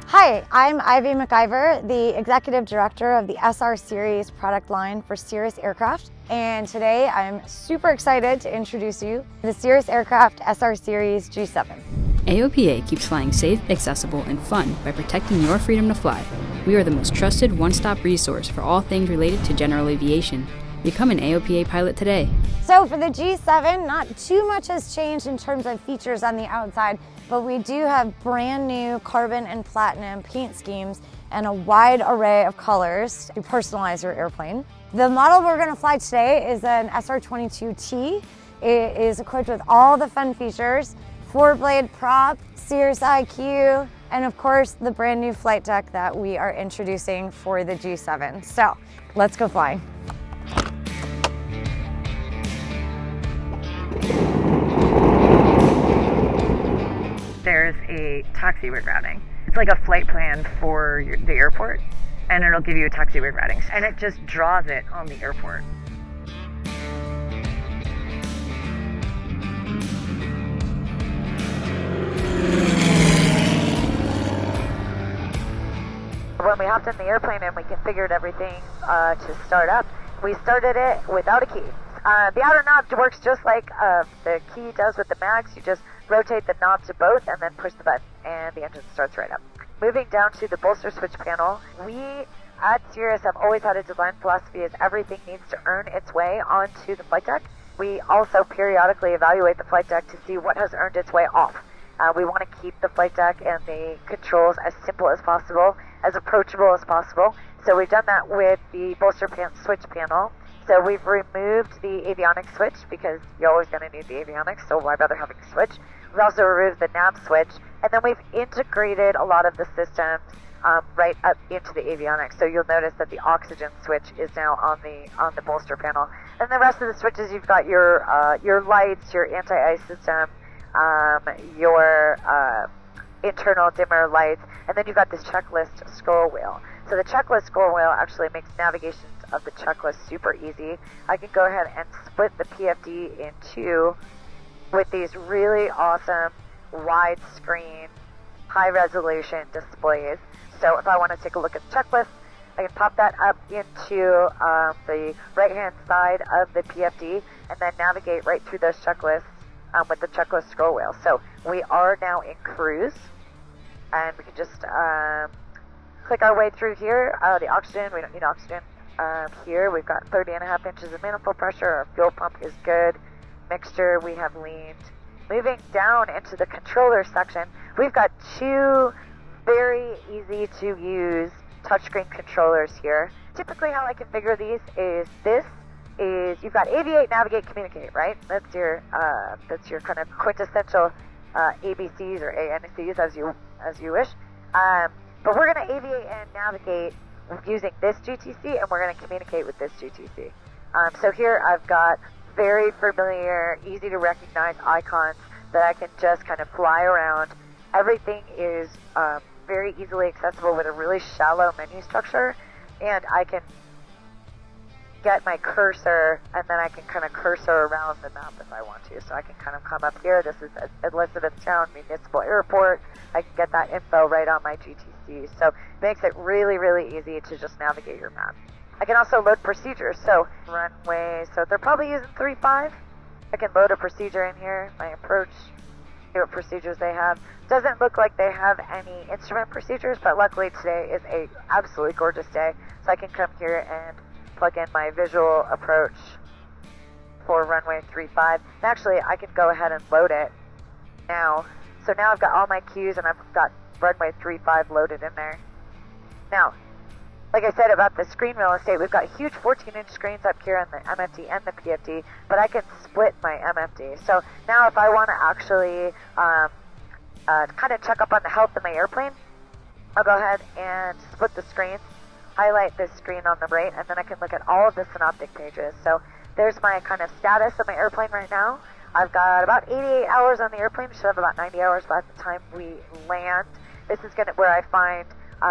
Hi, I'm Ivy McIver, the Executive Director of the SR Series product line for Cirrus Aircraft. And today I'm super excited to introduce you to the Cirrus Aircraft SR Series G7. AOPA keeps flying safe, accessible, and fun by protecting your freedom to fly. We are the most trusted one-stop resource for all things related to general aviation. Become an AOPA pilot today. So for the G7, not too much has changed in terms of features on the outside, but we do have brand new carbon and platinum paint schemes and a wide array of colors to personalize your airplane. The model we're going to fly today is an SR22T. It is equipped with all the fun features, 4-blade prop, Cirrus IQ, and of course the brand new flight deck that we are introducing for the G7. So let's go flying. There's a taxiway routing. It's like a flight plan for the airport, and it'll give you a taxiway routing, and it just draws it on the airport. When we hopped in the airplane and we configured everything to start up, we started it without a key. The outer knob works just like the key does with the mags. You just rotate the knobs to both and then push the button and the engine starts right up. Moving down to the bolster switch panel, we at Cirrus have always had a design philosophy is everything needs to earn its way onto the flight deck. We also periodically evaluate the flight deck to see what has earned its way off. We want to keep the flight deck and the controls as simple as possible, as approachable as possible. So we've done that with the bolster switch panel. So we've removed the avionics switch because you're always going to need the avionics, so why bother having a switch? We've also removed the nav switch, and then we've integrated a lot of the systems right up into the avionics. So you'll notice that the oxygen switch is now on the bolster panel. And the rest of the switches, you've got your lights, your anti-ice system, your internal dimmer lights, and then you've got this checklist scroll wheel. So the checklist scroll wheel actually makes navigation of the checklist super easy. I can go ahead and split the PFD in two with these really awesome widescreen, high resolution displays. So if I want to take a look at the checklist, I can pop that up into the right hand side of the PFD and then navigate right through those checklists with the checklist scroll wheel. So we are now in cruise, and we can just click our way through here. The oxygen, we don't need oxygen. Here we've got 30.5 inches of manifold pressure. Our fuel pump is good. Mixture we have leaned. Moving down into the controller section, we've got two very easy to use touchscreen controllers here. Typically how I configure these is you've got aviate, navigate, communicate, right? That's your kind of quintessential ABCs or ANCs as you wish. But we're going to aviate and navigate using this GTC, and we're going to communicate with this GTC. So here I've got very familiar, easy to recognize icons that I can just kind of fly around. Everything is very easily accessible with a really shallow menu structure, and I can get my cursor, and then I can kind of cursor around the map if I want to. So I can kind of come up here. This is Elizabethtown Municipal Airport. I can get that info right on my GTC. So it makes it really, really easy to just navigate your map. I can also load procedures. So runway, so they're probably using 3.5. I can load a procedure in here, my approach, see what procedures they have. Doesn't look like they have any instrument procedures, but luckily today is a absolutely gorgeous day. So I can come here and plug in my visual approach for runway 3.5. And actually, I can go ahead and load it now. So now I've got all my cues and I've got runway 3.5 loaded in there. Now, like I said about the screen real estate, we've got huge 14-inch screens up here on the MFD and the PFD, but I can split my MFD. So now if I want to actually kind of check up on the health of my airplane, I'll go ahead and split the screens, highlight this screen on the right, and then I can look at all of the synoptic pages. So there's my kind of status of my airplane right now. I've got about 88 hours on the airplane. Should have about 90 hours by the time we land. This is where I find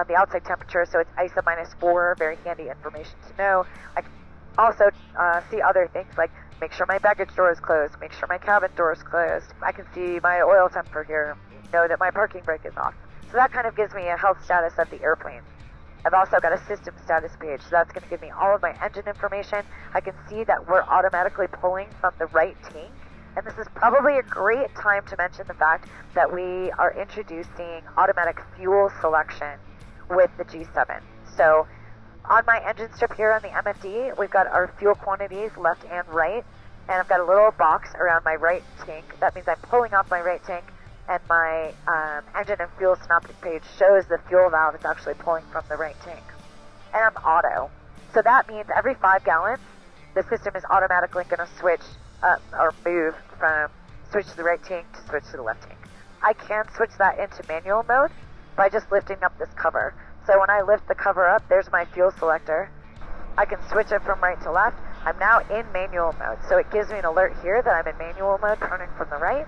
the outside temperature, so it's ISO -4, very handy information to know. I can also see other things like make sure my baggage door is closed, make sure my cabin door is closed. I can see my oil temper here, know that my parking brake is off. So that kind of gives me a health status of the airplane. I've also got a system status page, so that's going to give me all of my engine information. I can see that we're automatically pulling from the right tank. And this is probably a great time to mention the fact that we are introducing automatic fuel selection with the G7. So on my engine strip here on the MFD, we've got our fuel quantities left and right, and I've got a little box around my right tank. That means I'm pulling off my right tank, and my engine and fuel synoptic page shows the fuel valve is actually pulling from the right tank. And I'm auto. So that means every 5 gallons, the system is automatically going to switch or move from switch to the right tank to switch to the left tank. I can switch that into manual mode by just lifting up this cover. So when I lift the cover up, there's my fuel selector. I can switch it from right to left. I'm now in manual mode. So it gives me an alert here that I'm in manual mode, turning from the right.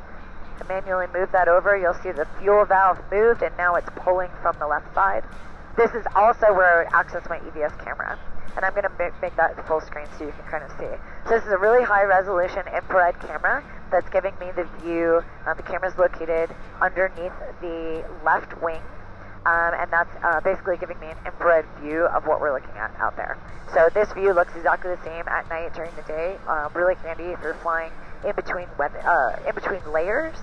To manually move that over, you'll see the fuel valve moved, and now it's pulling from the left side. This is also where I would access my EVS camera. And I'm going to make that full screen so you can kind of see. So this is a really high resolution infrared camera that's giving me the view. The camera is located underneath the left wing. And that's basically giving me an infrared view of what we're looking at out there. So this view looks exactly the same at night during the day. Really handy if you're flying in between layers,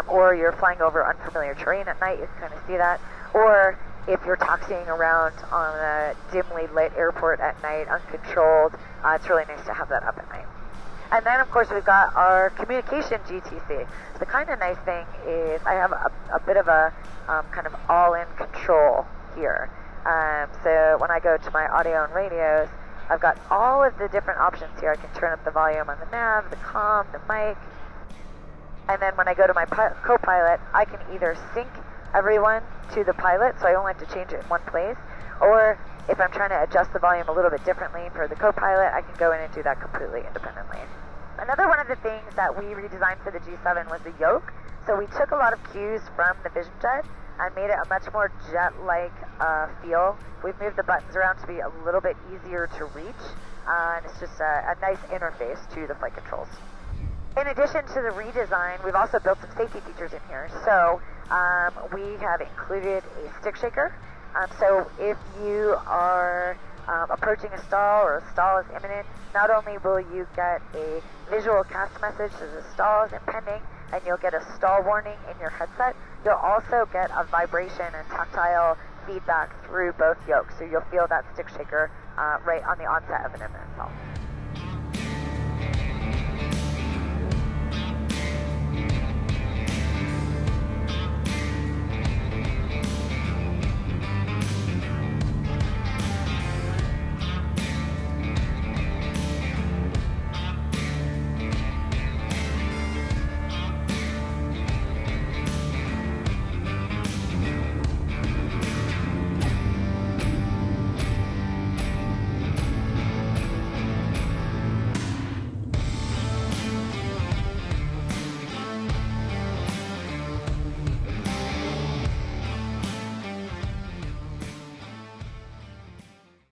or you're flying over unfamiliar terrain at night. You can kind of see that. Or if you're taxiing around on a dimly lit airport at night, uncontrolled, it's really nice to have that up at night. And then, of course, we've got our communication GTC. The kind of nice thing is I have a bit of a kind of all-in control here. So when I go to my audio and radios, I've got all of the different options here. I can turn up the volume on the nav, the comm, the mic. And then when I go to my co-pilot, I can either sync everyone to the pilot, so I only have to change it in one place, or if I'm trying to adjust the volume a little bit differently for the co-pilot, I can go in and do that completely independently. Another one of the things that we redesigned for the G7 was the yoke. So we took a lot of cues from the Vision Jet and made it a much more jet-like feel. We've moved the buttons around to be a little bit easier to reach, and it's just a nice interface to the flight controls. In addition to the redesign, we've also built some safety features in here. So we have included a stick shaker. So if you are approaching a stall or a stall is imminent, not only will you get a visual cast message that the stall is impending, and you'll get a stall warning in your headset, you'll also get a vibration and tactile feedback through both yokes. So you'll feel that stick shaker right on the onset of an imminent stall.